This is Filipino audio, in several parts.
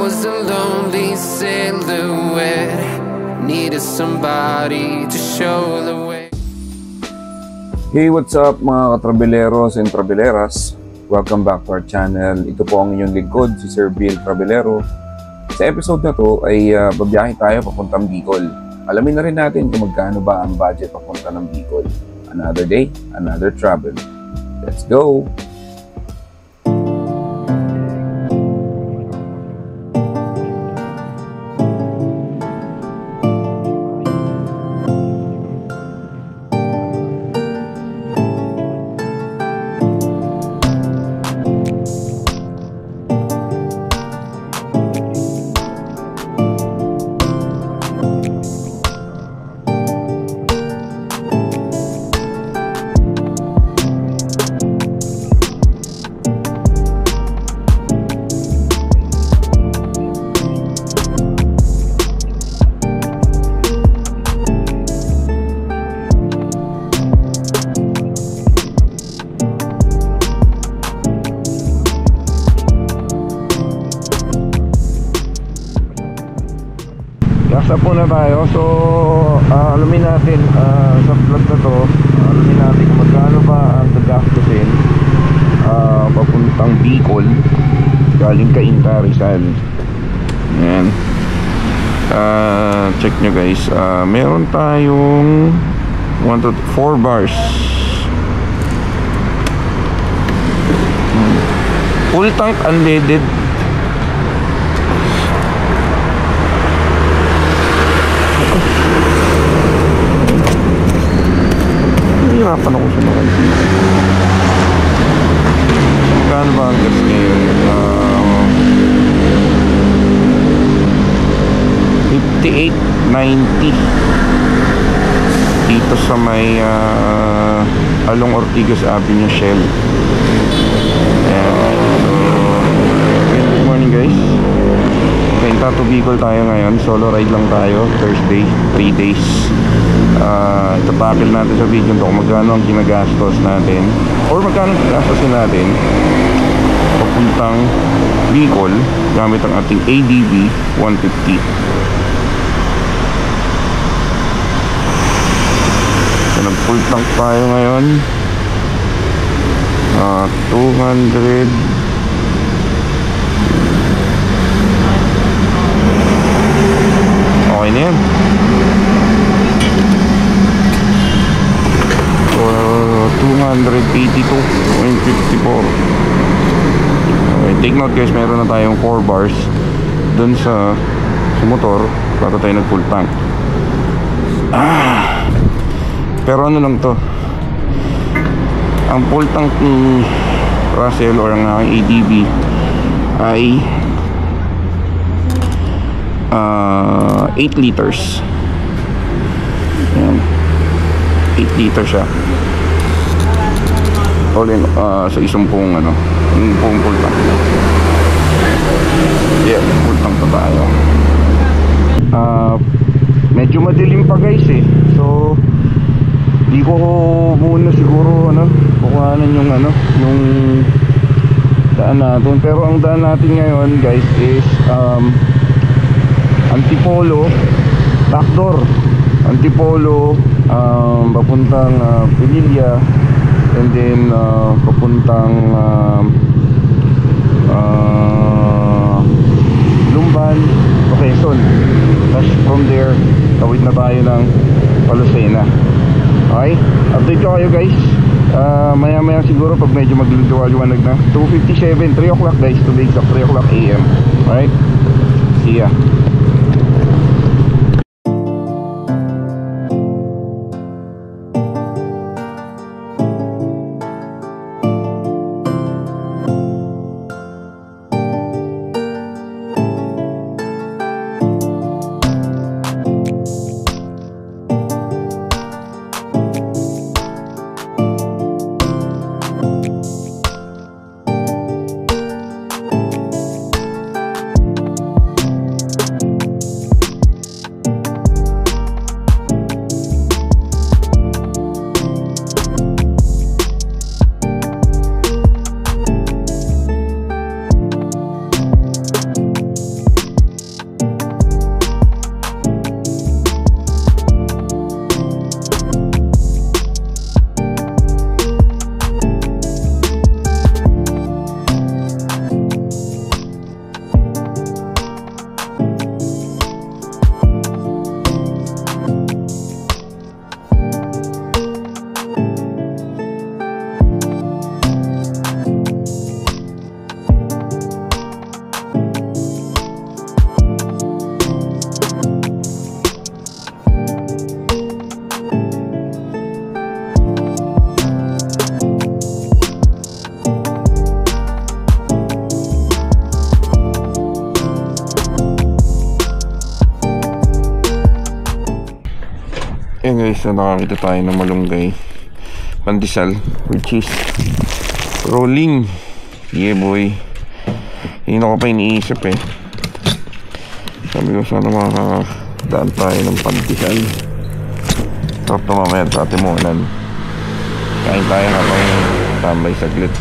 was a lonely silhouette, needed somebody to show the way. Hey, what's up mga katrabeleros and trabeleras? Welcome back to our channel. Ito po ang inyong lingkod, si Sir Bill Trabelero. Sa episode na to ay babiyahe tayo papuntang Bicol. Alamin na rin natin kung magkano ba ang budget papunta ng Bicol. Another day, another travel. Let's go! Nasa po na tayo. So alamin natin sa vlog na to, alamin natin kung magkano ba ang gagastusin papuntang Bicol galing Cainta, Rizal. Ayan. Check nyo guys, meron tayong 4 bars. Full tank unleaded. Hirapan ako sa mga magkano ba ang gas ngayon? 58.90 dito sa may Along Ortigas Avenue, Shell. Good morning guys. Cainta to Bicol tayo ngayon. Solo ride lang tayo. Thursday, 3 days. Itatapil natin sa video kung magkano ang ginagastos natin or magkano ang ginastosin natin papuntang Bicol gamit ang ating ADB 150. So nag-full tank tayo ngayon, 200. Okay na yan. 282.54. Okay, take note guys, meron na tayong 4 bars dun sa motor bago tayo nag full tank. Pero ano lang to, ang full tank ni Russell or ang aking ADB ay 8 liters. Ayan, 8 liters siya all in, sa isang pong full tank. Yeah, full tank pa tayo. Medyo madilim pa guys so di ko muna siguro kukuhanan yung daan natin. Pero ang daan natin ngayon guys is Antipolo, backdoor Antipolo, papuntang Pinilla, and then papuntang Lumban, Quezon. Tapos from there tawid na tayo ng Palusena. Okay, update ko kayo guys maya maya siguro pag medyo magliwanag na. 2:57, 3 o'clock guys, to be exact, 3 o'clock AM. Alright, see ya. Ayan guys, so nakakita tayo ng malunggay pandesal with cheese rolling. Yeah boy. Hindi na ko pa iniisip eh. Sabi ko sana makakadaan tayo ng pandesal. Sarap na mamaya sa Timonan. Kain tayo habang tambay saglit.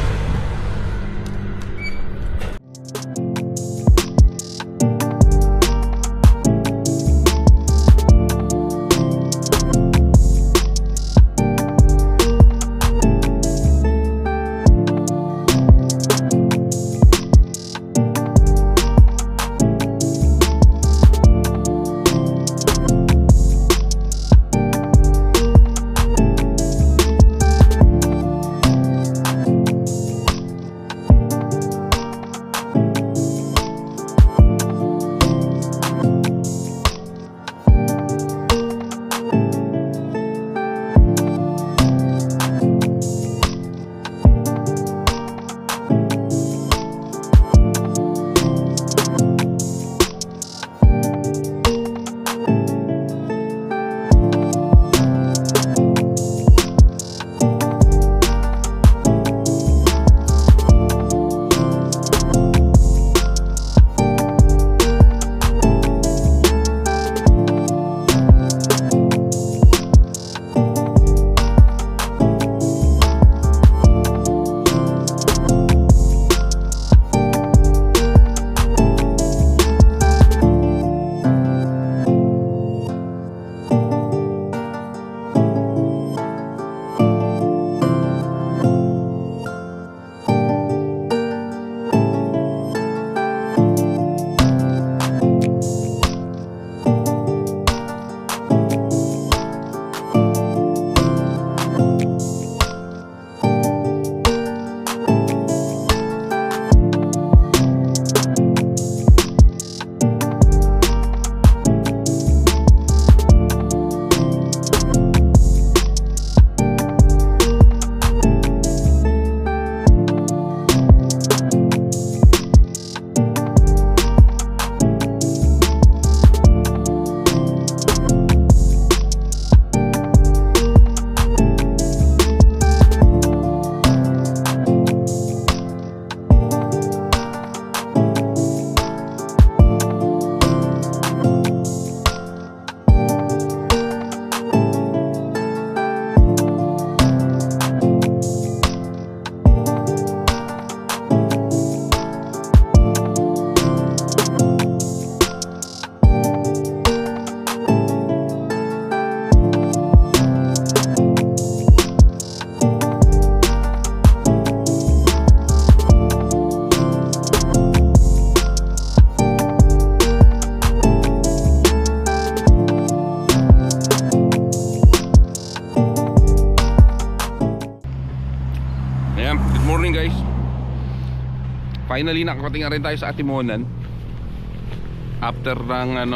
Finally nakarating na rin tayo sa Atimonan. After ng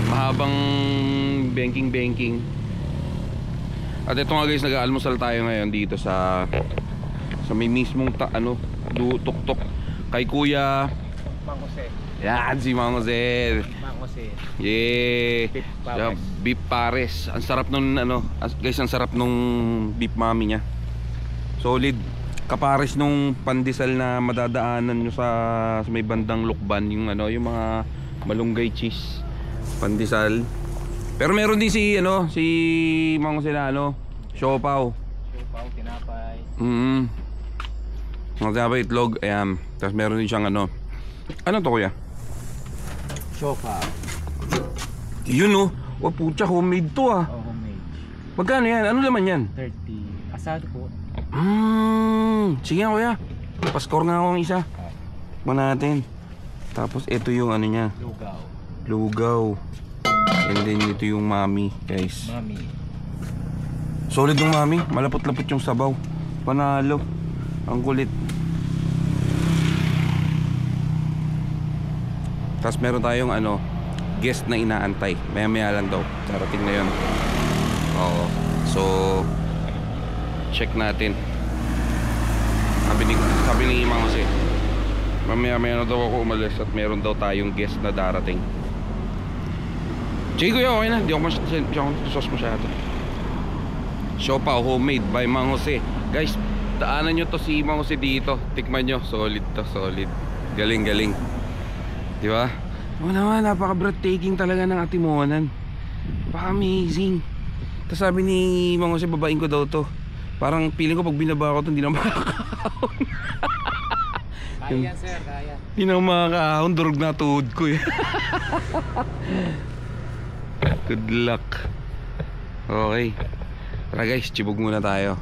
mahabang banking. At ito nga guys, nag-aalmusal tayo ngayon dito sa may mismong tuktok kay Kuya Mang Jose. Yan si Mang Jose. Mang Jose. Yeah. Beef pares. Beef pares. Ang sarap nung guys, ang sarap nung beef mami niya. Solid. Kapares nung pandesal na madadaanan nyo sa may bandang Lukban, yung mga malunggay cheese pandesal. Pero meron din si Mang Jose na siopaw, tinapay. Mga tinapay, itlog, ayan. Tapos meron din siyang ano to kuya? Siopaw. Yun oh, putya, homemade to ah. Oh, homemade. Magkano yan? Ano laman yan? 30. Asado po. Sige nga kuya, pascore nga ako ng isa. Natin. Tapos ito yung niya, lugaw. And then ito yung mami guys. Solid ng mami, malapot-lapot yung sabaw. Panalo. Ang kulit. Tapos meron tayong guest na inaantay. Maya-maya lang daw, darating na yun. Oo. So check natin. Sabi ni Mang Jose, mamaya na daw ako umalis at meron daw tayong guest na darating. Sige kuya, okay na. Di ako sauce masyado. Siopaw homemade by Mang Jose. Guys, daanan nyo to si Mang Jose dito. Tikman nyo, solid to, solid. Galing. Di ba? Oo naman, napaka-breathtaking talaga ng Atimonan. Napaka-amazing. Tapos sabi ni Mang Jose, babain ko daw to. Parang feeling ko pag binaba ko to, hindi na makakahon. Kaya yan, sir, kaya. Hindi na makakahon, durog na tuhod ko eh. Good luck. Okay. Tara guys, chibog muna tayo.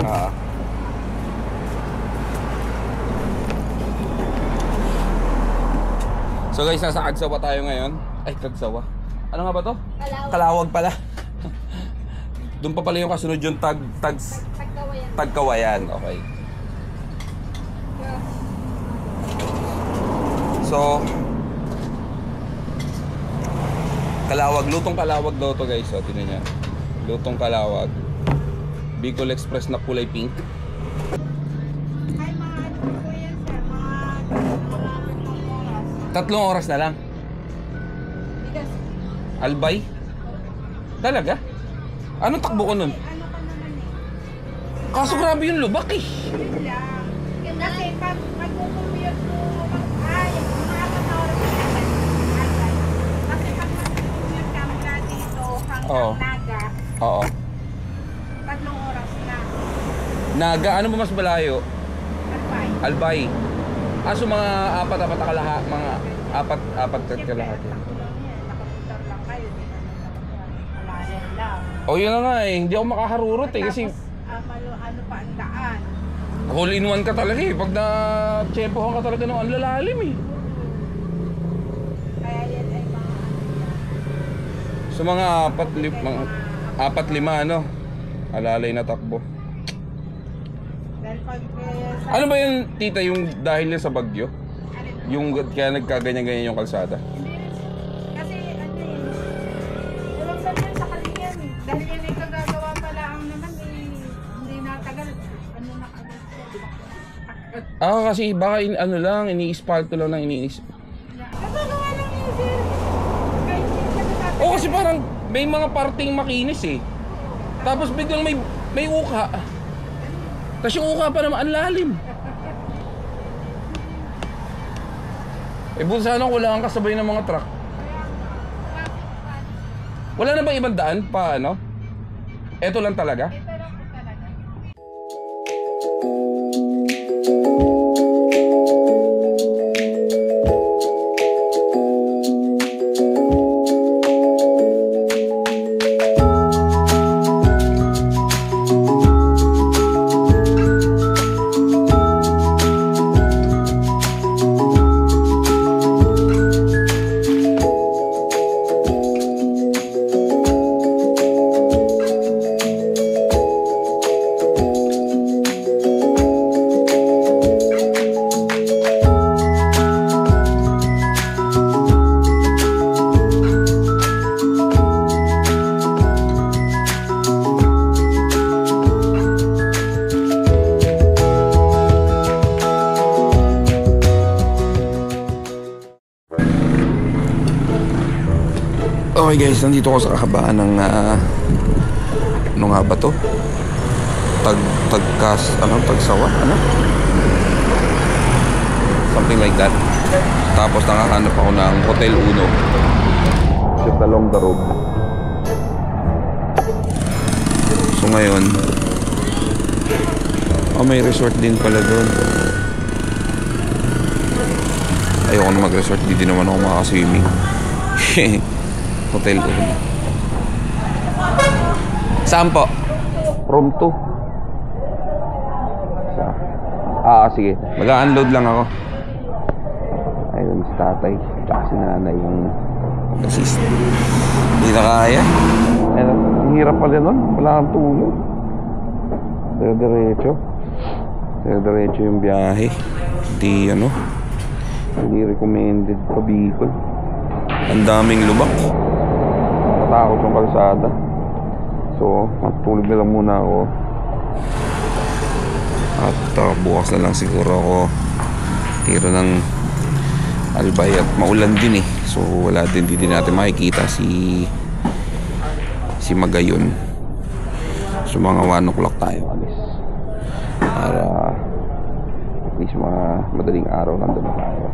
Ah. So guys, nasa Agsawa tayo ngayon. Ay, Agsawa. Ano nga ba to? Kalawag. Kalawag pala. Doon pa pala yung kasunod yung Tagkawayan. Tagkawayan. Okay. So, Kalawag. Lutong Kalawag daw to guys. O, tingnan nyo. Lutong Kalawag. Bicol Express na kulay pink. Ay, mga ano po yan, sir. Mga 3 oras na lang. Bigas. Albay? Talaga? Anong takbo ko nun? Ano ka naman eh. Kaso grabe yung lubak eh. Yun lang. Kasi pag mag-commute po, ay, mga 4 oras na naman. Kasi pag mag-commute ka mula dito Oo. hanggang Naga, Oo. 3 oras na. Naga, ano ba mas malayo? Albay. Albay. Aso mga apat na kalahat, mga apat Siyempre, kalahati. takbo lang yan. Nakapuntar lang kayo. Di naman malayan lang. O yun na nga eh, hindi ako makaharurot eh kasi Tapos, ano pa ang daan. hole in one ka talaga eh. Pag na-chepohan ka talaga ng ang lalalim eh. Kaya yan ay mga So mga apat lima ano, alalay na takbo. dahil pag Ano ba yung tita yung dahil yan sa bagyo? alin, Yung kaya nagkaganyan-ganyan yung kalsada? hindi rin kasi ano yun, walang ganyan sa kalingan eh. Dahil yan ay kagagawa pala ang naman eh, hindi natagal. Ano na agad siya. Kasi baka ano lang, ini-spalto lang ng iniis. Nagagawa lang yun sir. Kahit hindi siya nagtatagal. Oo, kasi parang may mga parting makinis eh. Tapos biglang may uka. Tapos yung uka pa naman ang lalim. Eh buti sana kung wala kang kasabay ng mga truck. Wala na bang ibang daan pa ano? Eto lang talaga? Ito lang po talaga. Okay guys, nandito ako sa kahabaan ng ano nga ba to? Tagsawa? Ano? Something like that. Tapos nakahanap ako ng Hotel Uno just along the road. So ngayon may resort din pala doon. Ayoko na mag-resort, di din naman ako makaka-swimming. Hotel Uno. Saan po? Room 2. Sige. Mag-unload lang ako. Ayun si tatay. Tsaka si nanay yung assist. Hindi na kaya. Ayun, ang hirap pala nun. Wala kang tulog. Diretso yung biyahe. Hindi recommended pa Bicol. Ang daming lubak. Nakatakot yung kalsada. So, matulog na lang muna ako. At bukas na lang siguro ako tiro ng Albay at maulan din eh. So, wala din. Hindi natin makikita si Magayon. So, mga 1 o'clock tayo alis. Para at least mga madaling araw nandun na tayo.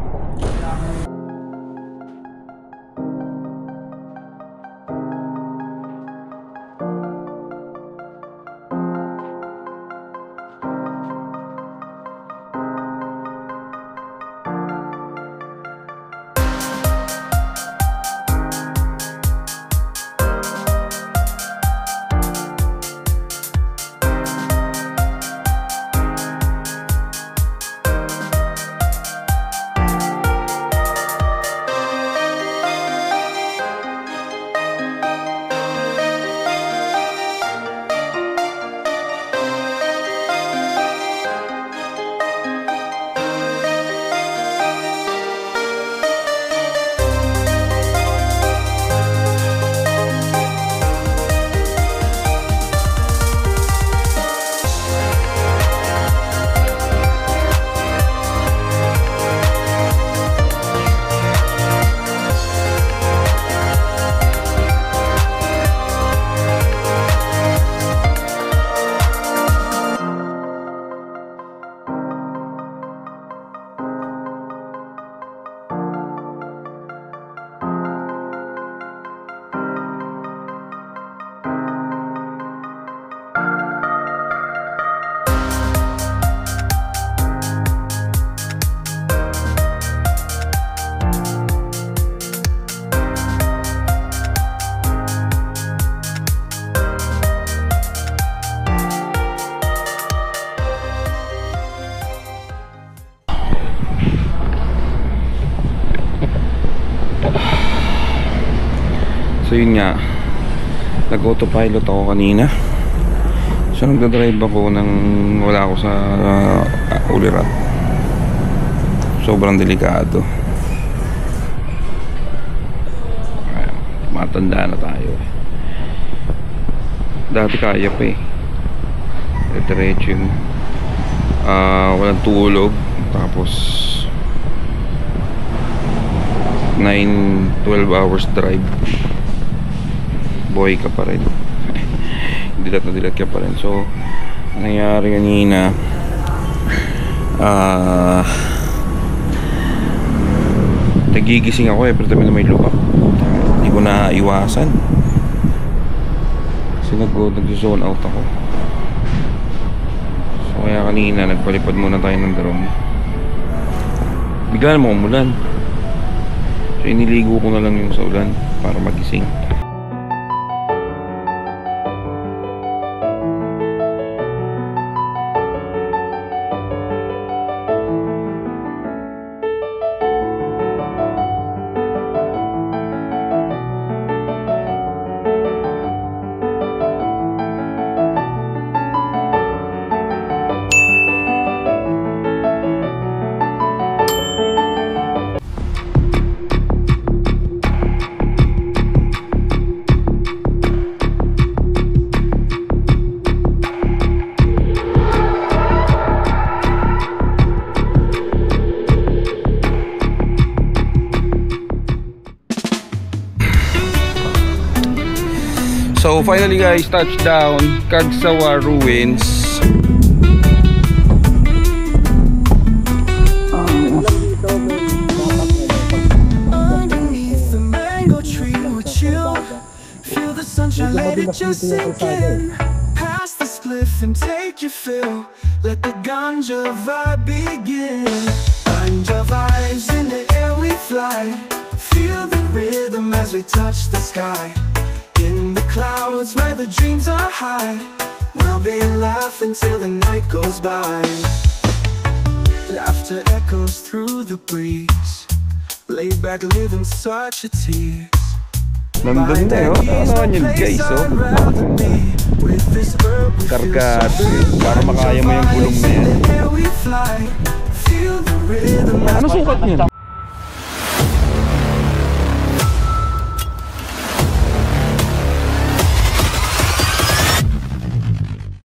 So yun nga, nag-autopilot ako kanina. So nagdadrive ako nang wala ako sa ulirat. Sobrang delikado. Ayan, matanda na tayo. Dati kaya pa eh. Diretso yun. Walang tulog. Tapos 9-12 hours drive. Boy ka pa rin. Dilat na dilat ka pa rin. So nangyari kanina, nagigising ako every time na may lubak. Hindi ko na iwasan kasi nag-zone out ako. So kaya kanina nagpalipad muna tayo ng drone. Bigla naman umulan. So iniligo ko na lang yung sa ulan para magising. So finally guys, touchdown Cagsawa Ruins. Underneath the mango tree we chill, feel the sunshine, let it just sink in. Pass the spliff and take your fill, let the ganja vibe begin. Ganja vibes in the air we fly, feel the rhythm as we touch the sky. In the clouds where the dreams are high, we'll be laughing till the night goes by. Laughter echoes through the breeze, laid back living such a tease. Nandun na yun. Ano naman yun guys, oh. Kargado yun. Para makaya mo yung gulong na yan. Ano sukat niyan?